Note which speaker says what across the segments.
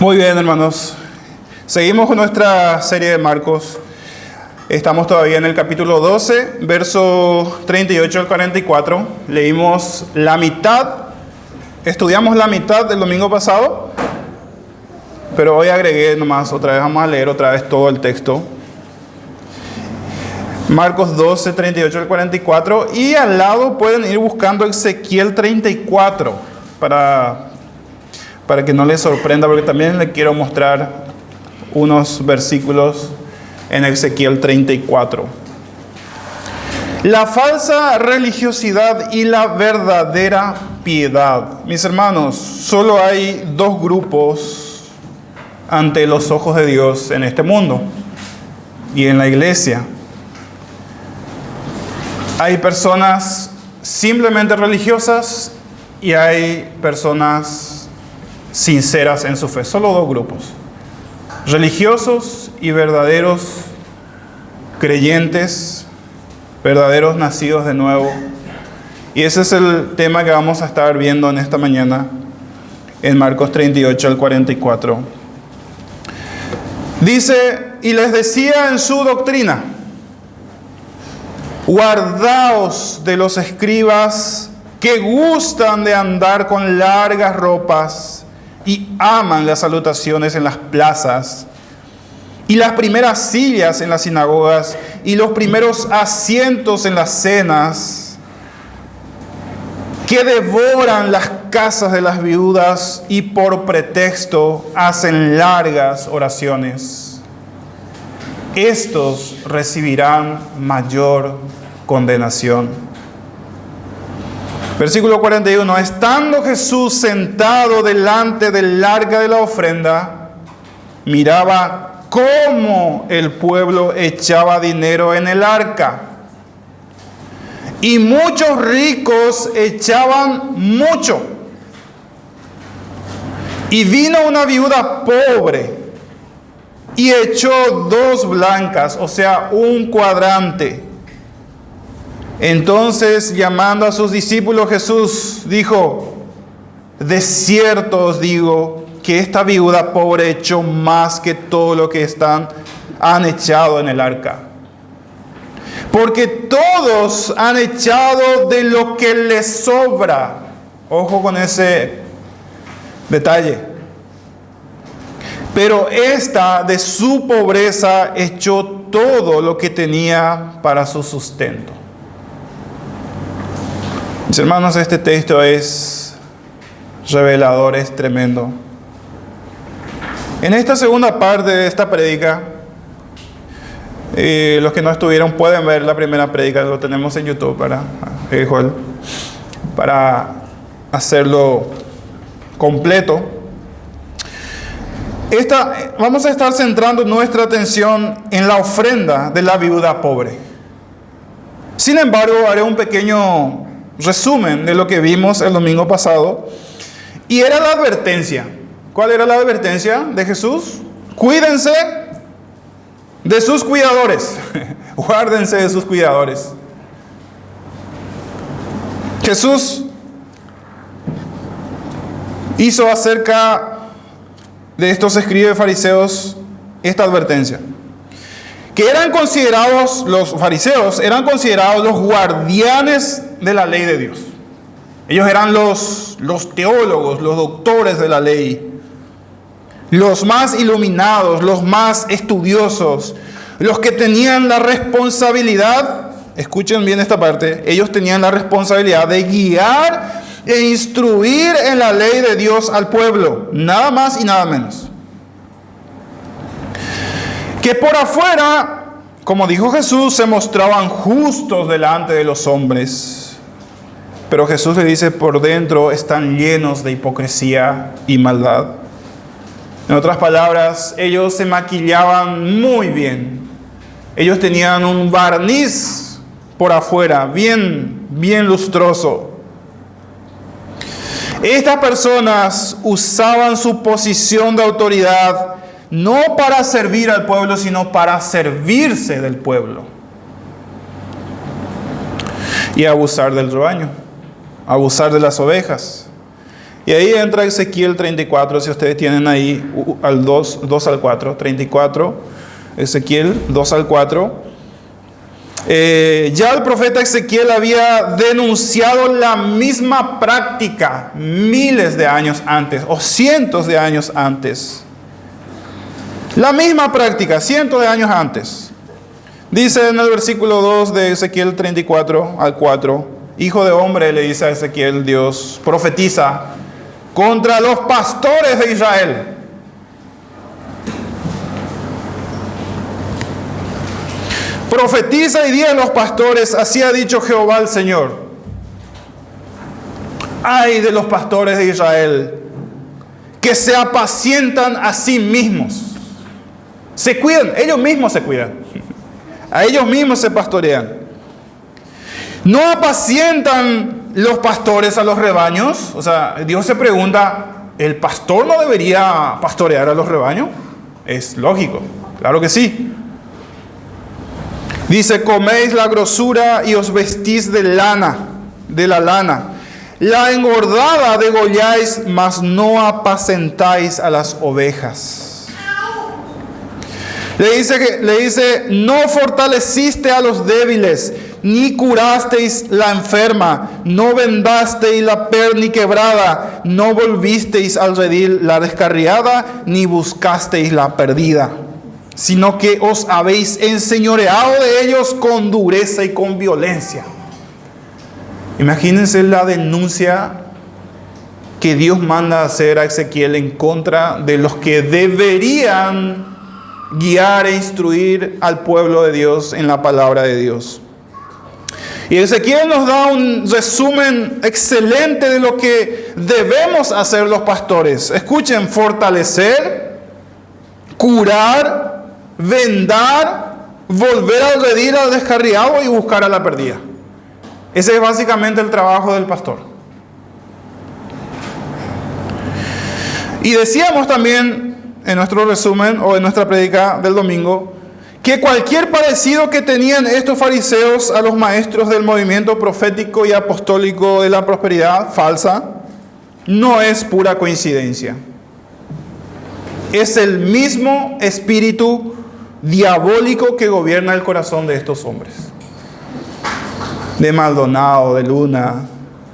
Speaker 1: Muy bien, hermanos. Seguimos con nuestra serie de Marcos. Estamos todavía en el capítulo 12, verso 38 al 44. Leímos la mitad, estudiamos la mitad del domingo pasado, pero hoy agregué nomás otra vez, vamos a leer otra vez todo el texto. Marcos 12, 38 al 44. Y al lado pueden ir buscando Ezequiel 34 para que no les sorprenda, porque también les quiero mostrar unos versículos en Ezequiel 34. La falsa religiosidad y la verdadera piedad. Mis hermanos, solo hay dos grupos ante los ojos de Dios en este mundo y en la iglesia. Hay personas simplemente religiosas y hay personas sinceras en su fe. Solo dos grupos: religiosos y verdaderos creyentes, verdaderos nacidos de nuevo. Y ese es el tema que vamos a estar viendo en esta mañana en Marcos 38 al 44. Dice: y les decía en su doctrina: guardaos de los escribas que gustan de andar con largas ropas y aman las salutaciones en las plazas y las primeras sillas en las sinagogas y los primeros asientos en las cenas, que devoran las casas de las viudas y por pretexto hacen largas oraciones. Estos recibirán mayor condenación. Versículo 41. Estando Jesús sentado delante del arca de la ofrenda, miraba cómo el pueblo echaba dinero en el arca. Y muchos ricos echaban mucho. Y vino una viuda pobre y echó 2 blancas, o sea, un cuadrante. Entonces, llamando a sus discípulos, Jesús dijo: de cierto os digo que esta viuda pobre echó más que todo lo que han echado en el arca. Porque todos han echado de lo que les sobra. Ojo con ese detalle. Pero esta de su pobreza echó todo lo que tenía para su sustento. Mis hermanos, este texto es revelador, es tremendo. En esta segunda parte de esta prédica, los que no estuvieron pueden ver la primera prédica, lo tenemos en YouTube para hacerlo completo. Vamos a estar centrando nuestra atención en la ofrenda de la viuda pobre. Sin embargo, haré un pequeño resumen de lo que vimos el domingo pasado. Y era la advertencia. ¿Cuál era la advertencia de Jesús? Cuídense de sus cuidadores. Guárdense de sus cuidadores. Jesús hizo acerca de estos escribas y fariseos esta advertencia. Que eran considerados, los fariseos eran considerados los guardianes de la ley de Dios. Ellos eran los teólogos, los doctores de la ley, los más iluminados, los más estudiosos, los que tenían la responsabilidad, escuchen bien esta parte, ellos tenían la responsabilidad de guiar e instruir en la ley de Dios al pueblo, nada más y nada menos. Que por afuera, como dijo Jesús, se mostraban justos delante de los hombres. Pero Jesús le dice: por dentro están llenos de hipocresía y maldad. En otras palabras, ellos se maquillaban muy bien. Ellos tenían un barniz por afuera, bien lustroso. Estas personas usaban su posición de autoridad no para servir al pueblo, sino para servirse del pueblo. Y abusar del rebaño, abusar de las ovejas. Y ahí entra Ezequiel 34, si ustedes tienen ahí al 2 al 4, 34, Ezequiel 2 al 4. Ya el profeta Ezequiel había denunciado la misma práctica miles de años antes, o cientos de años antes. La misma práctica, cientos de años antes. Dice en el versículo 2 de Ezequiel 34 al 4, hijo de hombre, le dice a Ezequiel, Dios, profetiza contra los pastores de Israel. Profetiza y di a los pastores, así ha dicho Jehová el Señor. Ay de los pastores de Israel, que se apacientan a sí mismos. Se cuidan, ellos mismos se cuidan. A ellos mismos se pastorean. No apacientan los pastores a los rebaños. O sea, Dios se pregunta, ¿el pastor no debería pastorear a los rebaños? Es lógico, claro que sí. Dice, coméis la grosura y os vestís de la lana. La engordada degolláis, mas no apacentáis a las ovejas. Le dice, no fortaleciste a los débiles, ni curasteis la enferma, no vendasteis la perniquebrada, no volvisteis al redil la descarriada, ni buscasteis la perdida, sino que os habéis enseñoreado de ellos con dureza y con violencia. Imagínense la denuncia que Dios manda hacer a Ezequiel en contra de los que deberían guiar e instruir al pueblo de Dios en la palabra de Dios. Y Ezequiel nos da un resumen excelente de lo que debemos hacer los pastores. Escuchen, fortalecer, curar, vendar, volver al redil al descarriado y buscar a la perdida. Ese es básicamente el trabajo del pastor. Y decíamos también en nuestro resumen o en nuestra prédica del domingo que cualquier parecido que tenían estos fariseos a los maestros del movimiento profético y apostólico de la prosperidad falsa no es pura coincidencia. Es el mismo espíritu diabólico que gobierna el corazón de estos hombres. De Maldonado, de Luna,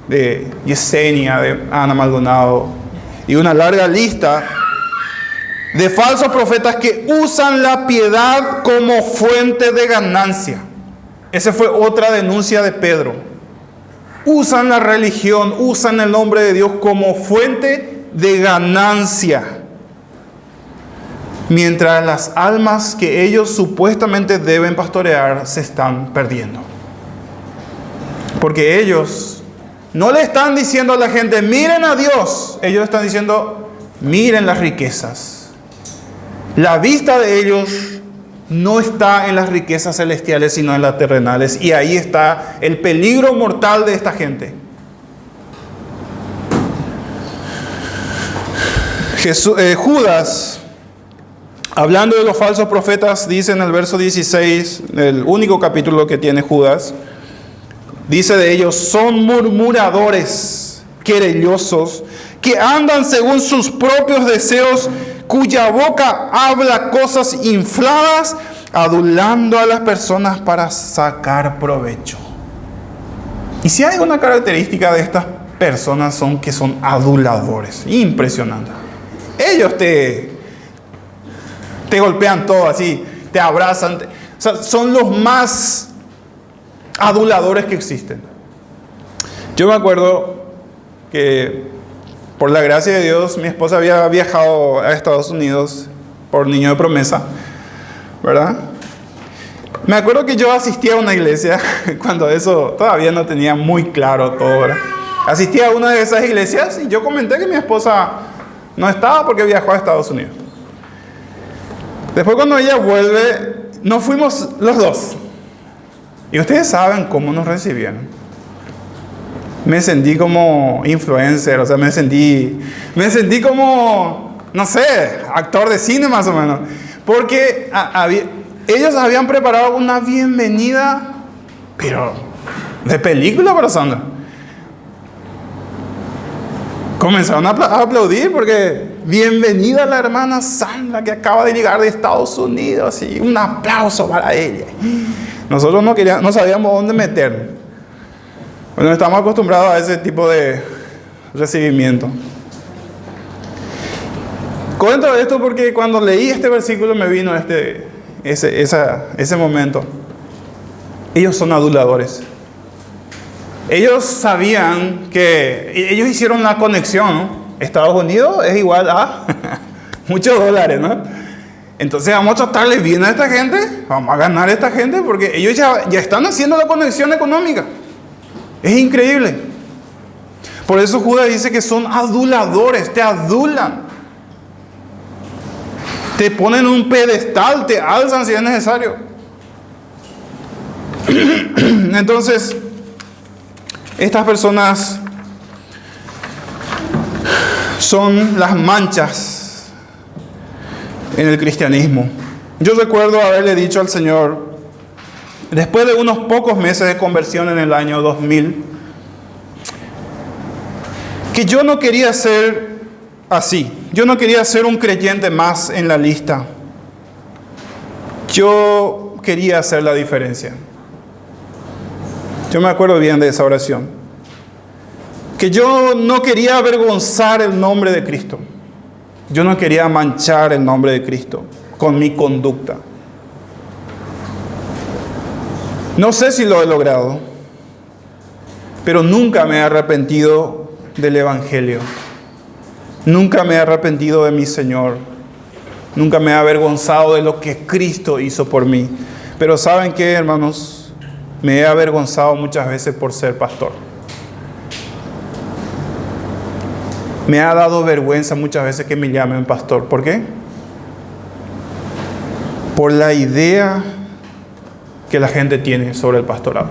Speaker 1: de Yesenia, de Ana Maldonado, y una larga lista de falsos profetas que usan la piedad como fuente de ganancia. Esa fue otra denuncia de Pedro. Usan la religión, usan el nombre de Dios como fuente de ganancia, mientras las almas que ellos supuestamente deben pastorear se están perdiendo. Porque ellos no le están diciendo a la gente, miren a Dios. Ellos están diciendo, miren las riquezas. La vista de ellos no está en las riquezas celestiales, sino en las terrenales. Y ahí está el peligro mortal de esta gente. Judas, hablando de los falsos profetas, dice en el verso 16, el único capítulo que tiene Judas, dice de ellos, son murmuradores, querellosos, que andan según sus propios deseos, cuya boca habla cosas infladas, adulando a las personas para sacar provecho. Y si hay una característica de estas personas son que son aduladores. Impresionante. Ellos te golpean todo así, te abrazan. O sea, son los más aduladores que existen. Yo me acuerdo que por la gracia de Dios mi esposa había viajado a Estados Unidos por niño de promesa, ¿verdad? Me acuerdo que yo asistía a una iglesia cuando eso todavía no tenía muy claro todo, ¿verdad? Asistí a una de esas iglesias y yo comenté que mi esposa no estaba porque viajó a Estados Unidos. Después cuando ella vuelve, nos fuimos los dos. Y ustedes saben cómo nos recibieron. Me sentí como influencer, o sea, me sentí como, no sé, actor de cine más o menos. Porque ellos habían preparado una bienvenida, pero de película, corazón. Comenzaron a aplaudir porque bienvenida la hermana Sandra que acaba de llegar de Estados Unidos, y un aplauso para ella. Nosotros no sabíamos dónde meternos. Bueno, estamos acostumbrados a ese tipo de recibimiento. Cuento esto porque cuando leí este versículo me vino ese momento. Ellos son aduladores. Ellos sabían que ellos hicieron la conexión, ¿no? Estados Unidos es igual a muchos dólares, ¿no? Entonces vamos a tratarle bien a esta gente, vamos a ganar a esta gente, porque ellos ya están haciendo la conexión económica. Es increíble. Por eso Judas dice que son aduladores, te adulan. Te ponen un pedestal, te alzan si es necesario. Entonces, estas personas son las manchas en el cristianismo. Yo recuerdo haberle dicho al Señor, después de unos pocos meses de conversión en el año 2000, que yo no quería ser así. Yo no quería ser un creyente más en la lista. Yo quería hacer la diferencia. Yo me acuerdo bien de esa oración. Que yo no quería avergonzar el nombre de Cristo. Yo no quería manchar el nombre de Cristo con mi conducta. No sé si lo he logrado, pero nunca me he arrepentido del Evangelio. Nunca me he arrepentido de mi Señor. Nunca me he avergonzado de lo que Cristo hizo por mí. Pero ¿saben qué, hermanos? Me he avergonzado muchas veces por ser pastor. Me ha dado vergüenza muchas veces que me llamen pastor. ¿Por qué? Por la idea que la gente tiene sobre el pastorado.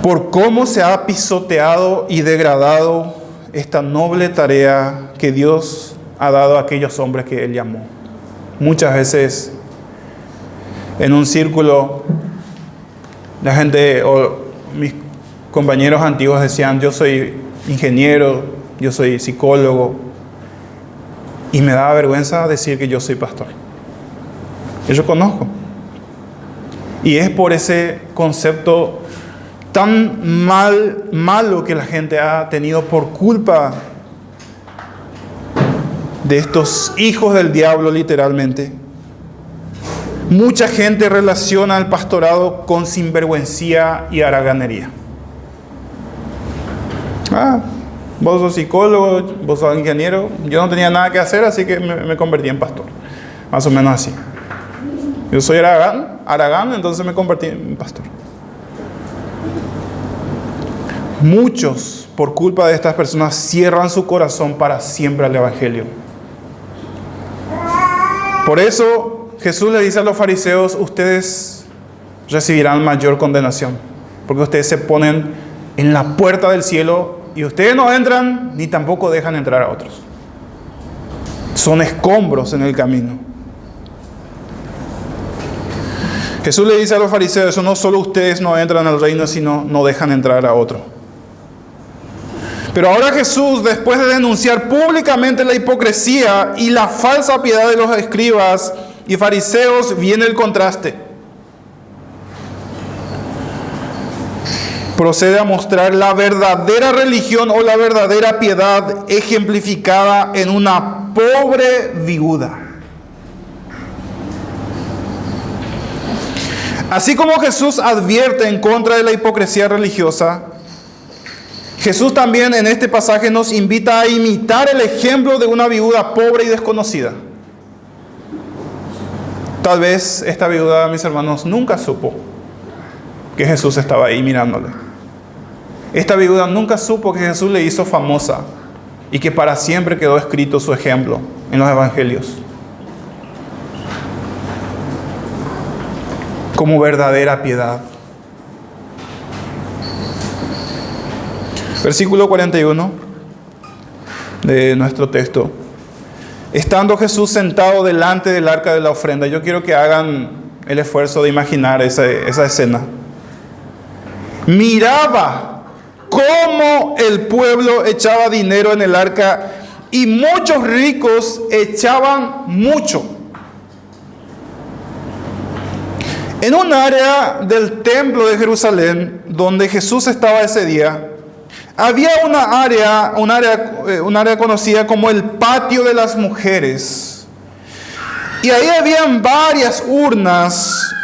Speaker 1: Por cómo se ha pisoteado y degradado esta noble tarea que Dios ha dado a aquellos hombres que Él llamó. Muchas veces en un círculo, la gente o mis compañeros antiguos decían, yo soy ingeniero, yo soy psicólogo, y me daba vergüenza decir que yo soy pastor. Yo conozco. Y es por ese concepto tan malo que la gente ha tenido por culpa de estos hijos del diablo, literalmente. Mucha gente relaciona el pastorado con sinvergüencía y haraganería. Vos sos psicólogo, vos sos ingeniero. Yo no tenía nada que hacer, así que me convertí en pastor. Más o menos así. Yo soy Aragán, entonces me convertí en pastor. Muchos, por culpa de estas personas, cierran su corazón para siempre al Evangelio. Por eso Jesús le dice a los fariseos, ustedes recibirán mayor condenación, porque ustedes se ponen en la puerta del cielo y ustedes no entran ni tampoco dejan entrar a otros. Son escombros en el camino. Jesús le dice a los fariseos, eso no solo ustedes no entran al reino, sino no dejan entrar a otro. Pero ahora Jesús, después de denunciar públicamente la hipocresía y la falsa piedad de los escribas y fariseos, viene el contraste. Procede a mostrar la verdadera religión o la verdadera piedad ejemplificada en una pobre viuda. Así como Jesús advierte en contra de la hipocresía religiosa, Jesús también en este pasaje nos invita a imitar el ejemplo de una viuda pobre y desconocida. Tal vez esta viuda, mis hermanos, nunca supo que Jesús estaba ahí mirándole. Esta viuda nunca supo que Jesús le hizo famosa y que para siempre quedó escrito su ejemplo en los evangelios como verdadera piedad. Versículo 41 de nuestro texto. Estando Jesús sentado delante del arca de la ofrenda. Yo quiero que hagan el esfuerzo de imaginar esa escena. Miraba cómo el pueblo echaba dinero en el arca y muchos ricos echaban mucho. En un área del templo de Jerusalén donde Jesús estaba ese día, había un área conocida como el patio de las mujeres. Y ahí habían varias urnas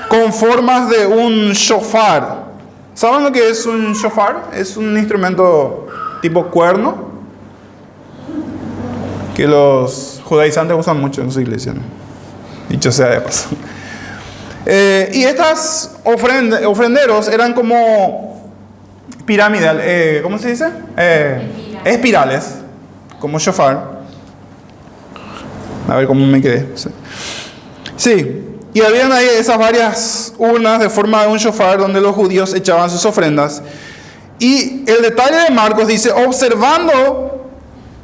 Speaker 1: con formas de un shofar. ¿Saben lo que es un shofar? Es un instrumento tipo cuerno que los judaizantes usan mucho en su iglesia, ¿no? Dicho sea de paso. Y estas ofrenderos eran como piramidal, ¿cómo se dice? Espirales, como shofar. A ver cómo me quedé. Sí, y habían ahí esas varias urnas de forma de un shofar donde los judíos echaban sus ofrendas. Y el detalle de Marcos dice, observando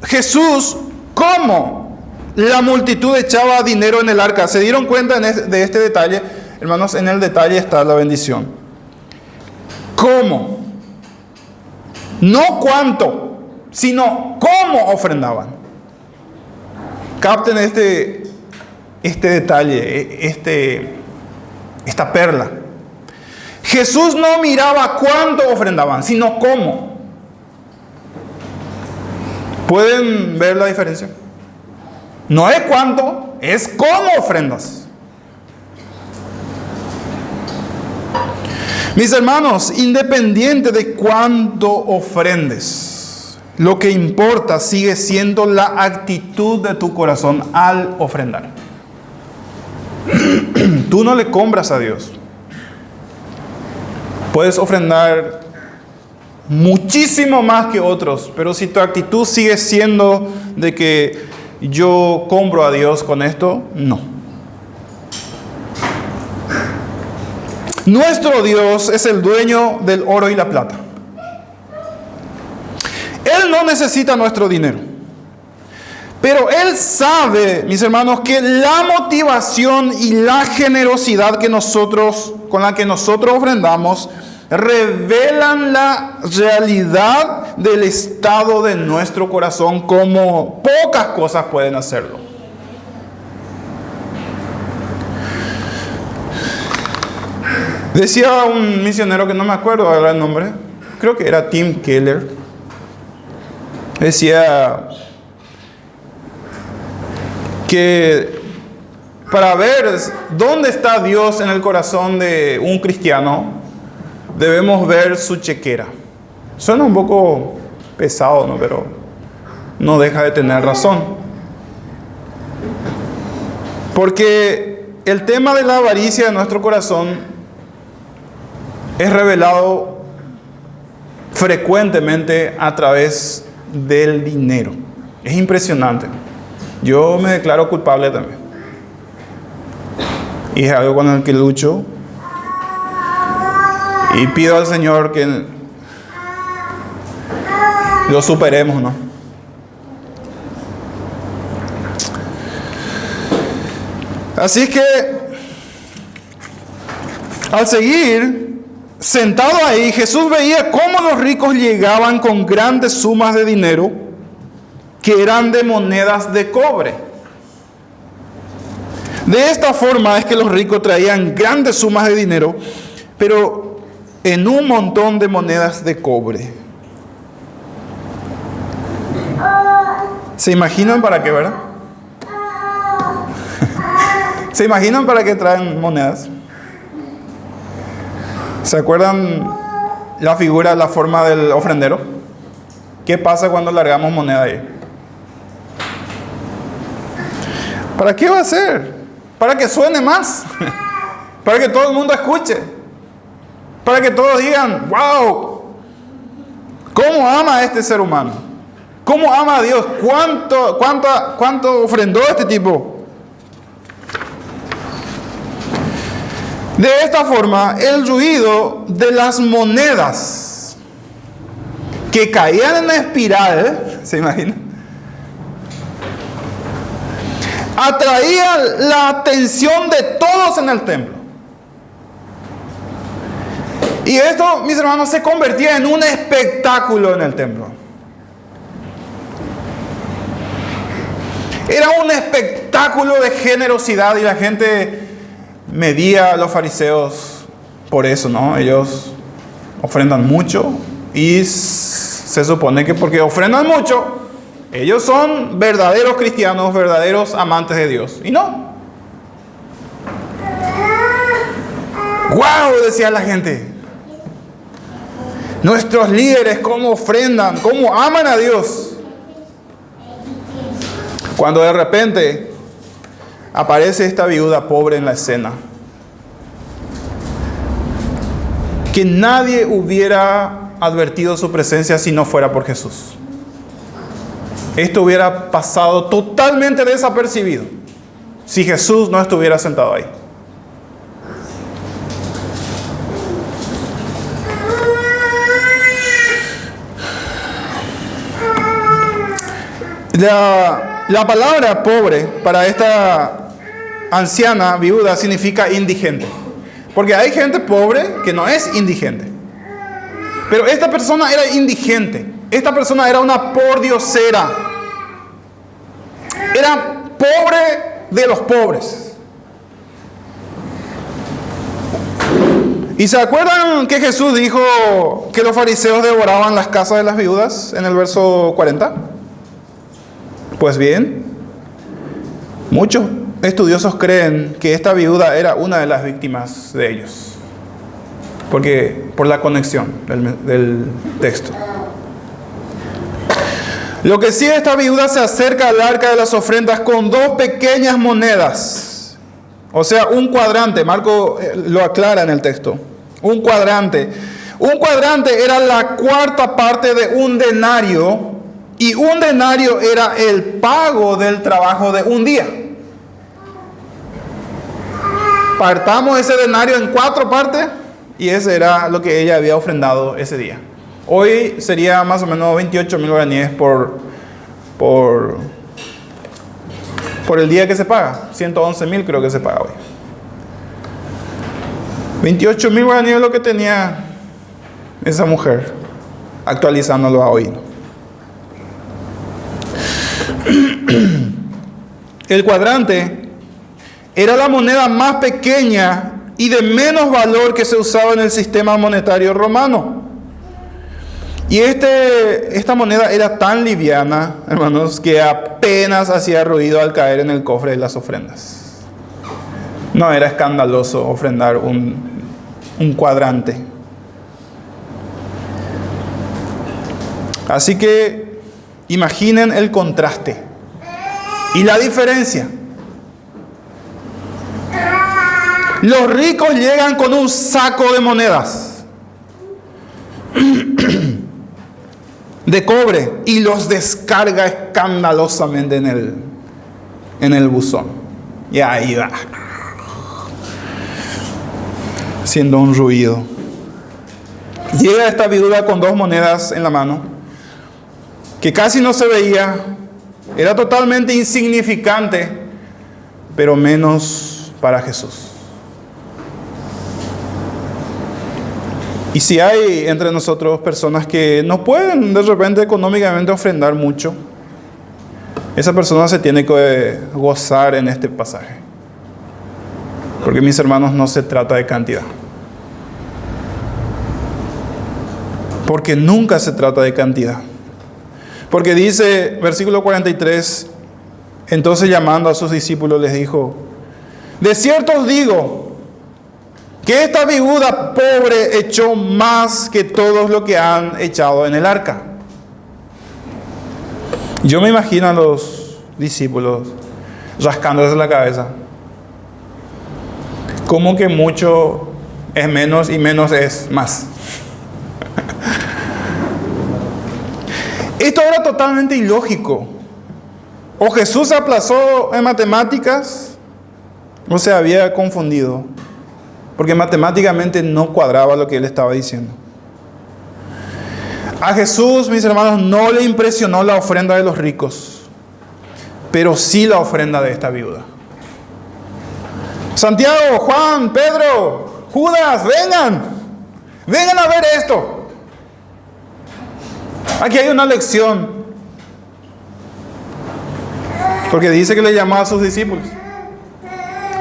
Speaker 1: Jesús cómo la multitud echaba dinero en el arca. ¿Se dieron cuenta de este detalle? Hermanos, en el detalle está la bendición. ¿Cómo? No cuánto, sino cómo ofrendaban. Capten este detalle, esta perla. Jesús no miraba cuánto ofrendaban, sino cómo. ¿Pueden ver la diferencia? No es cuánto, es cómo ofrendas. Mis hermanos, independiente de cuánto ofrendes, lo que importa sigue siendo la actitud de tu corazón al ofrendar. Tú no le compras a Dios. Puedes ofrendar muchísimo más que otros, pero si tu actitud sigue siendo de que yo compro a Dios con esto, no. Nuestro Dios es el dueño del oro y la plata. Él no necesita nuestro dinero. Pero Él sabe, mis hermanos, que la motivación y la generosidad con la que nosotros ofrendamos revelan la realidad del estado de nuestro corazón como pocas cosas pueden hacerlo. Decía un misionero que no me acuerdo ahora el nombre, creo que era Tim Keller. Decía que para ver dónde está Dios en el corazón de un cristiano, debemos ver su chequera. Suena un poco pesado, ¿no? Pero no deja de tener razón. Porque el tema de la avaricia de nuestro corazón es revelado frecuentemente a través del dinero. Es impresionante. Yo me declaro culpable también. Y es algo con el que lucho. Y pido al Señor que lo superemos, ¿no? Así que, al seguir sentado ahí, Jesús veía cómo los ricos llegaban con grandes sumas de dinero que eran de monedas de cobre. De esta forma es que los ricos traían grandes sumas de dinero, pero en un montón de monedas de cobre. ¿Se imaginan para qué, verdad? ¿Se imaginan para qué traen monedas? ¿Se acuerdan la figura, la forma del ofrendero? ¿Qué pasa cuando largamos moneda ahí? ¿Para qué va a ser? Para que suene más. Para que todo el mundo escuche. Para que todos digan, wow, ¿cómo ama a este ser humano? ¿Cómo ama a Dios? ¿Cuánto ofrendó este tipo? De esta forma, el ruido de las monedas que caían en espiral, ¿se imaginan? Atraía la atención de todos en el templo. Y esto, mis hermanos, se convertía en un espectáculo en el templo. Era un espectáculo de generosidad y la gente medía a los fariseos por eso, ¿no? Ellos ofrendan mucho y se supone que porque ofrendan mucho, ellos son verdaderos cristianos, verdaderos amantes de Dios. Y no. ¡Guau! Decía la gente. Nuestros líderes, cómo ofrendan, cómo aman a Dios. Cuando de repente aparece esta viuda pobre en la escena, que nadie hubiera advertido su presencia si no fuera por Jesús. Esto hubiera pasado totalmente desapercibido si Jesús no estuviera sentado ahí. La palabra pobre para esta anciana viuda significa indigente. Porque hay gente pobre que no es indigente. Pero esta persona era indigente. Esta persona era una pordiosera. Era pobre de los pobres. ¿Y se acuerdan que Jesús dijo que los fariseos devoraban las casas de las viudas en el verso 40? Pues bien, muchos estudiosos creen que esta viuda era una de las víctimas de ellos. Porque por la conexión del texto. Lo que sí, esta viuda se acerca al arca de las ofrendas con 2 pequeñas monedas. O sea, un cuadrante. Marco lo aclara en el texto. Un cuadrante. Un cuadrante era la 4ª parte de un denario. Y un denario era el pago del trabajo de un día. Partamos ese denario en 4 partes. Y ese era lo que ella había ofrendado ese día. Hoy sería más o menos 28.000 guaraníes por el día que se paga. 111.000 creo que se paga hoy. 28.000 guaraníes es lo que tenía esa mujer, actualizándolo a hoy. El cuadrante era la moneda más pequeña y de menos valor que se usaba en el sistema monetario romano. Y esta moneda era tan liviana, hermanos, que apenas hacía ruido al caer en el cofre de las ofrendas. No era escandaloso ofrendar un cuadrante. Así que imaginen el contraste y la diferencia. Los ricos llegan con un saco de monedas de cobre y los descarga escandalosamente en el buzón. Y ahí va, haciendo un ruido. Llega esta viuda con 2 monedas en la mano, que casi no se veía, era totalmente insignificante, pero menos para Jesús. Y si hay entre nosotros personas que no pueden de repente económicamente ofrendar mucho, esa persona se tiene que gozar en este pasaje. Porque, mis hermanos, no se trata de cantidad. Porque nunca se trata de cantidad. Porque dice, versículo 43, entonces llamando a sus discípulos les dijo: de cierto os digo, que esta viuda pobre echó más que todos los que han echado en el arca. Yo me imagino a los discípulos rascándose la cabeza. Como que mucho es menos y menos es más. Esto era totalmente ilógico. O Jesús se aplazó en matemáticas, o se había confundido. Porque matemáticamente no cuadraba lo que él estaba diciendo. A Jesús, mis hermanos, no le impresionó la ofrenda de los ricos, pero sí la ofrenda de esta viuda. Santiago, Juan, Pedro, Judas, vengan. Vengan a ver esto. Aquí hay una lección. Porque dice que le llamaba a sus discípulos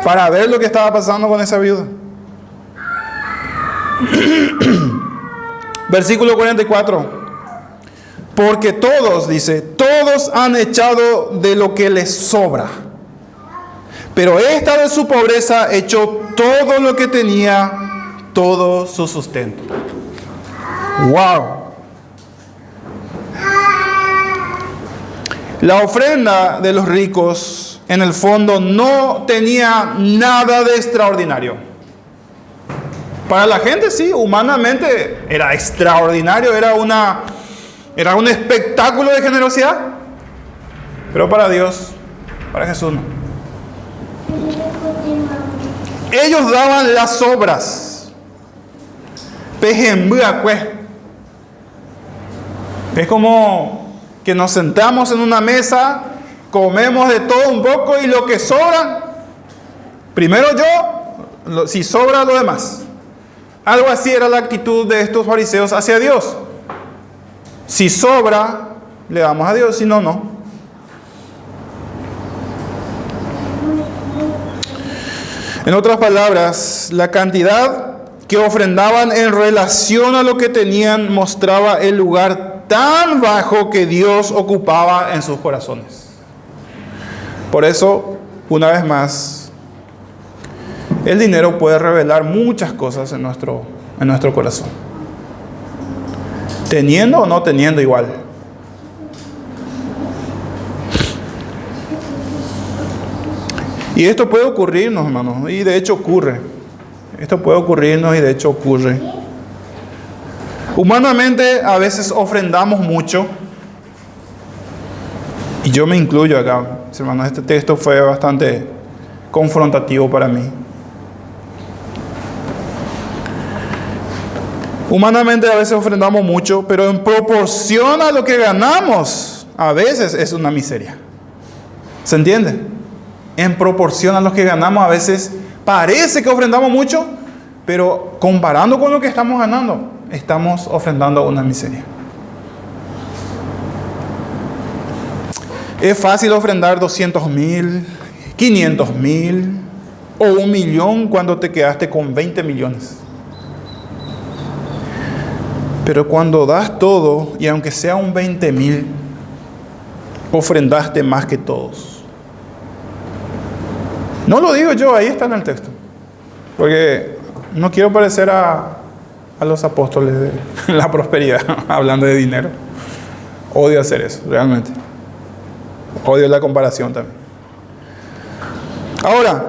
Speaker 1: para ver lo que estaba pasando con esa viuda. Versículo 44. Porque todos, dice, todos han echado de lo que les sobra. Pero esta de su pobreza echó todo lo que tenía, todo su sustento. ¡Wow! La ofrenda de los ricos, en el fondo, no tenía nada de extraordinario. Para la gente, sí, humanamente era extraordinario, era un espectáculo de generosidad. Pero para Dios, para Jesús no. Ellos daban las obras. Es como que nos sentamos en una mesa, comemos de todo un poco y lo que sobra, primero yo, si sobra lo demás. Algo así era la actitud de estos fariseos hacia Dios. Si sobra, le damos a Dios, si no, no. En otras palabras, la cantidad que ofrendaban en relación a lo que tenían mostraba el lugar tan bajo que Dios ocupaba en sus corazones. Por eso, una vez más, el dinero puede revelar muchas cosas en nuestro corazón. Teniendo o no teniendo igual. Y esto puede ocurrirnos, hermanos, y de hecho ocurre. Esto puede ocurrirnos y de hecho ocurre. Humanamente a veces ofrendamos mucho. Y yo me incluyo acá, hermanos. Este texto fue bastante confrontativo para mí. Humanamente a veces ofrendamos mucho, pero en proporción a lo que ganamos, a veces es una miseria. ¿Se entiende? En proporción a lo que ganamos, a veces parece que ofrendamos mucho, pero comparando con lo que estamos ganando, estamos ofrendando una miseria. Es fácil ofrendar 200,000, 500,000 o 1,000,000 cuando te quedaste con 20 millones. Pero cuando das todo, y aunque sea un 20,000, ofrendaste más que todos. No lo digo yo, ahí está en el texto. Porque no quiero parecer a los apóstoles de la prosperidad, hablando de dinero. Odio hacer eso, realmente. Odio la comparación también. Ahora,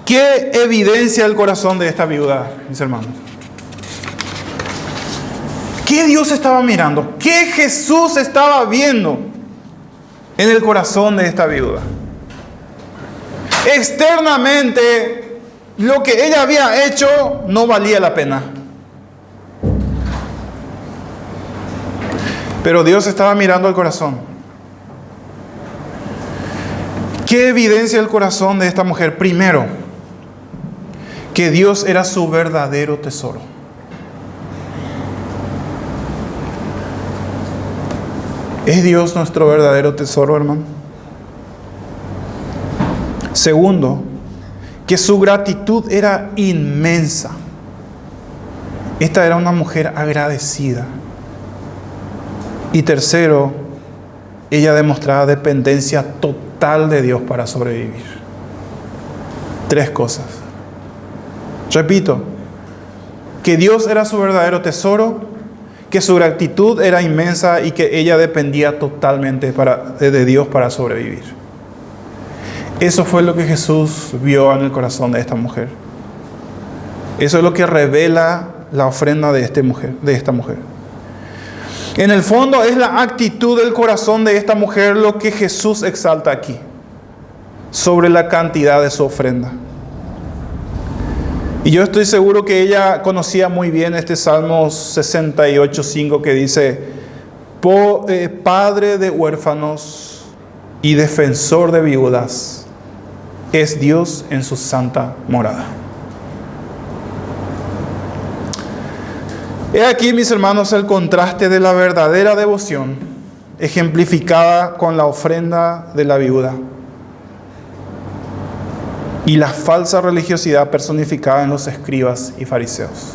Speaker 1: ¿qué evidencia el corazón de esta viuda, mis hermanos? ¿Qué Dios estaba mirando? ¿Qué Jesús estaba viendo en el corazón de esta viuda? Externamente, lo que ella había hecho no valía la pena. Pero Dios estaba mirando el corazón. ¿Qué evidencia el corazón de esta mujer? Primero, que Dios era su verdadero tesoro. ¿Es Dios nuestro verdadero tesoro, hermano? Segundo, que su gratitud era inmensa. Esta era una mujer agradecida. Y tercero, ella demostraba dependencia total de Dios para sobrevivir. 3 cosas. Repito, que Dios era su verdadero tesoro, que su gratitud era inmensa y que ella dependía totalmente de Dios para sobrevivir. Eso fue lo que Jesús vio en el corazón de esta mujer. Eso es lo que revela la ofrenda de esta mujer. En el fondo es la actitud del corazón de esta mujer lo que Jesús exalta aquí, sobre la cantidad de su ofrenda. Y yo estoy seguro que ella conocía muy bien este Salmo 68:5 que dice: Padre de huérfanos y defensor de viudas es Dios en su santa morada. He aquí, mis hermanos, el contraste de la verdadera devoción, ejemplificada con la ofrenda de la viuda, y la falsa religiosidad personificada en los escribas y fariseos.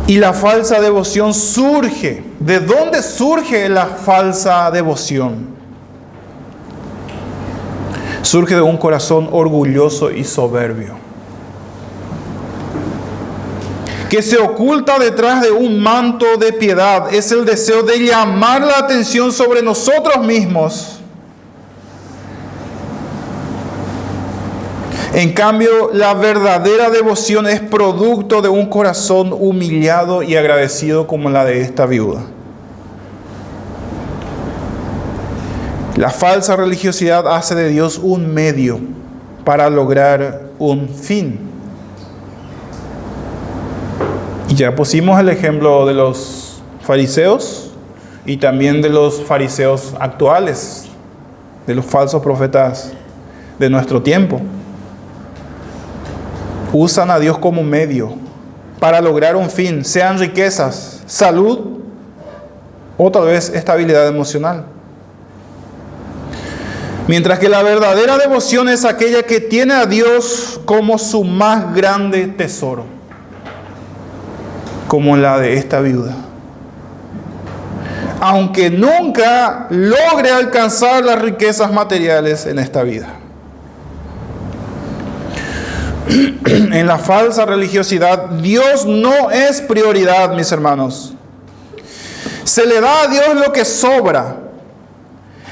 Speaker 1: Y la falsa devoción surge. ¿De dónde surge la falsa devoción? Surge de un corazón orgulloso y soberbio, que se oculta detrás de un manto de piedad. Es el deseo de llamar la atención sobre nosotros mismos. En cambio, la verdadera devoción es producto de un corazón humillado y agradecido como la de esta viuda. La falsa religiosidad hace de Dios un medio para lograr un fin. Y ya pusimos el ejemplo de los fariseos y también de los fariseos actuales, de los falsos profetas de nuestro tiempo. Usan a Dios como medio para lograr un fin, sean riquezas, salud o tal vez estabilidad emocional. Mientras que la verdadera devoción es aquella que tiene a Dios como su más grande tesoro, como la de esta viuda. Aunque nunca logre alcanzar las riquezas materiales en esta vida. En la falsa religiosidad, Dios no es prioridad, mis hermanos. Se le da a Dios lo que sobra.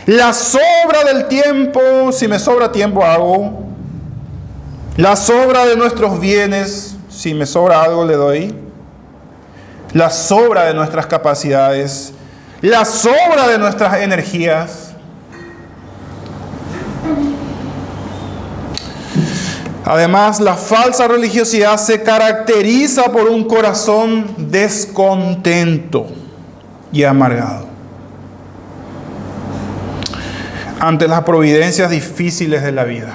Speaker 1: La sobra del tiempo, si me sobra tiempo hago. La sobra de nuestros bienes, si me sobra algo le doy. La sobra de nuestras capacidades. La sobra de nuestras energías. Además, la falsa religiosidad se caracteriza por un corazón descontento y amargado ante las providencias difíciles de la vida.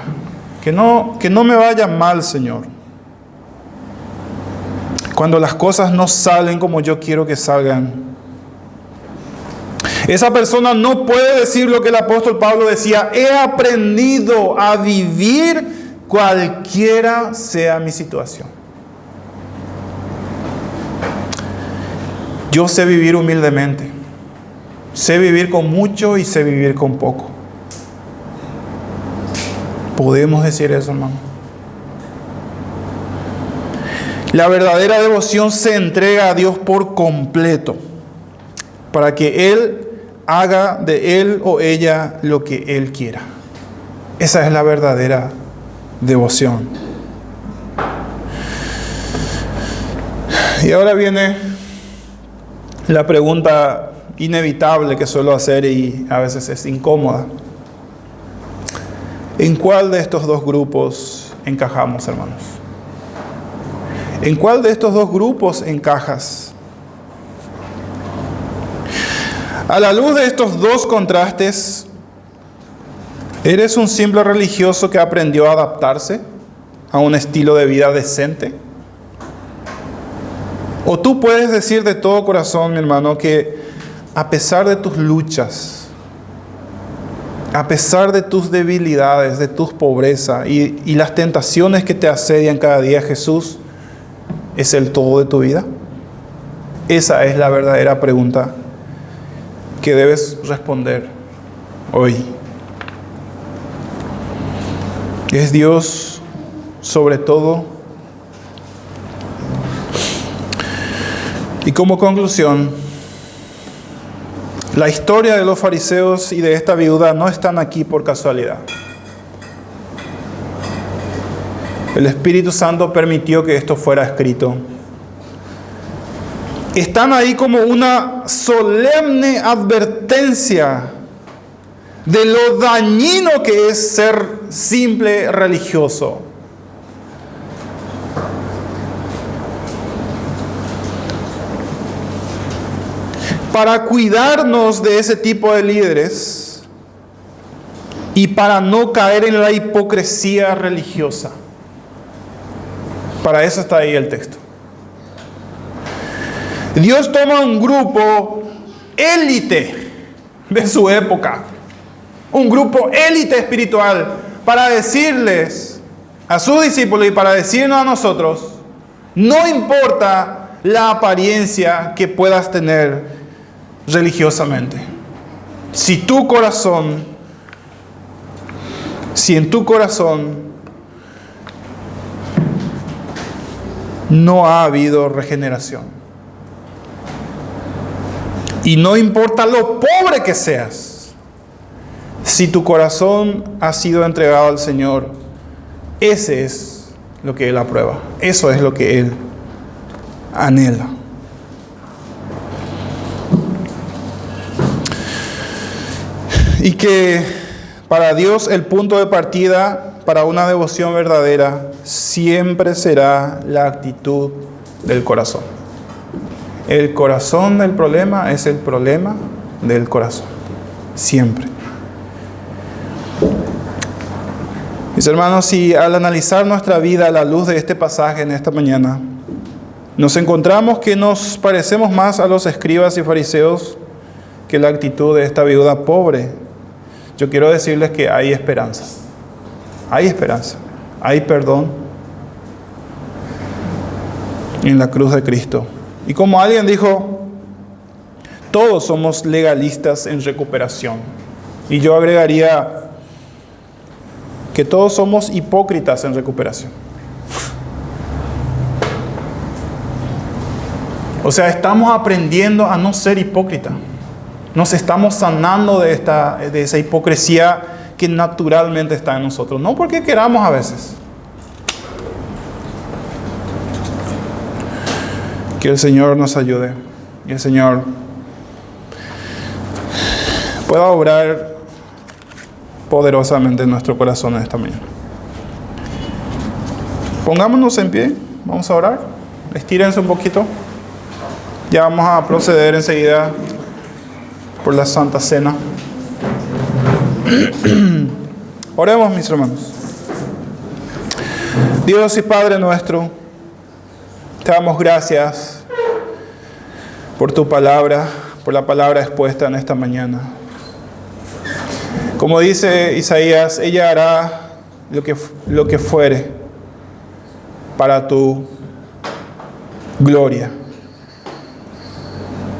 Speaker 1: Que no me vaya mal, Señor. Cuando las cosas no salen como yo quiero que salgan. Esa persona no puede decir lo que el apóstol Pablo decía: he aprendido a vivir cualquiera sea mi situación. Yo sé vivir humildemente. Sé vivir con mucho y sé vivir con poco. ¿Podemos decir eso, hermano? La verdadera devoción se entrega a Dios por completo, para que Él haga de él o ella lo que Él quiera. Esa es la verdadera devoción. Y ahora viene la pregunta inevitable que suelo hacer y a veces es incómoda. ¿En cuál de estos dos grupos encajamos, hermanos? ¿En cuál de estos dos grupos encajas? A la luz de estos dos contrastes, ¿eres un simple religioso que aprendió a adaptarse a un estilo de vida decente? ¿O tú puedes decir de todo corazón, mi hermano, que a pesar de tus luchas, a pesar de tus debilidades, de tus pobrezas y las tentaciones que te asedian cada día, Jesús es el todo de tu vida? Esa es la verdadera pregunta que debes responder hoy. ¿Es Dios sobre todo? Y como conclusión, la historia de los fariseos y de esta viuda no están aquí por casualidad. El Espíritu Santo permitió que esto fuera escrito. Están ahí como una solemne advertencia de lo dañino que es ser simple religioso. Para cuidarnos de ese tipo de líderes y para no caer en la hipocresía religiosa. Para eso está ahí el texto. Dios toma un grupo élite de su época, un grupo élite espiritual, para decirles a sus discípulos y para decirnos a nosotros: no importa la apariencia que puedas tener religiosamente, si en tu corazón no ha habido regeneración, y no importa lo pobre que seas, si tu corazón ha sido entregado al Señor, ese es lo que Él aprueba. Eso es lo que Él anhela. Y que para Dios el punto de partida para una devoción verdadera siempre será la actitud del corazón. El corazón del problema es el problema del corazón. Siempre. Mis hermanos, si al analizar nuestra vida a la luz de este pasaje en esta mañana, nos encontramos que nos parecemos más a los escribas y fariseos que la actitud de esta viuda pobre, yo quiero decirles que hay esperanza. Hay esperanza. Hay perdón en la cruz de Cristo. Y como alguien dijo, todos somos legalistas en recuperación. Y yo agregaría que todos somos hipócritas en recuperación. O sea, estamos aprendiendo a no ser hipócritas. Nos estamos sanando de esa hipocresía que naturalmente está en nosotros. No porque queramos a veces. Que el Señor nos ayude. Y el Señor pueda obrar poderosamente en nuestro corazón en esta mañana. Pongámonos en pie. Vamos a orar. Estírense un poquito. Ya vamos a proceder enseguida por la Santa Cena. Oremos, mis hermanos. Dios y Padre nuestro, te damos gracias por tu palabra, por la palabra expuesta en esta mañana. Como dice Isaías, ella hará lo que fuere para tu gloria.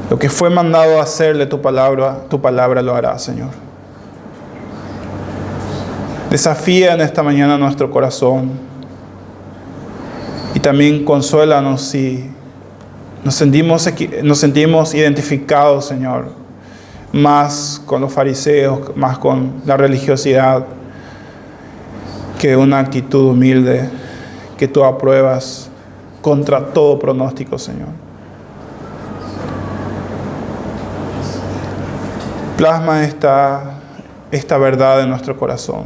Speaker 1: Lo que fue mandado a hacerle tu palabra lo hará, Señor. Desafía en esta mañana nuestro corazón y también consuélanos si nos sentimos identificados, Señor, más con los fariseos, más con la religiosidad, que una actitud humilde que tú apruebas contra todo pronóstico, Señor. Plasma esta verdad en nuestro corazón,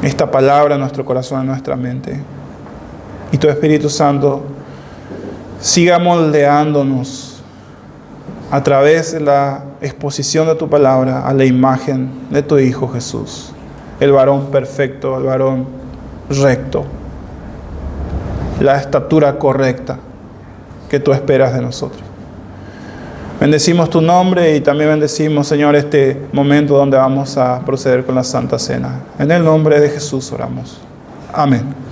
Speaker 1: esta palabra en nuestro corazón, en nuestra mente. Y tu Espíritu Santo siga moldeándonos a través de la exposición de tu palabra a la imagen de tu Hijo Jesús, el varón perfecto, el varón recto, la estatura correcta que tú esperas de nosotros. Bendecimos tu nombre y también bendecimos, Señor, este momento donde vamos a proceder con la Santa Cena. En el nombre de Jesús oramos. Amén.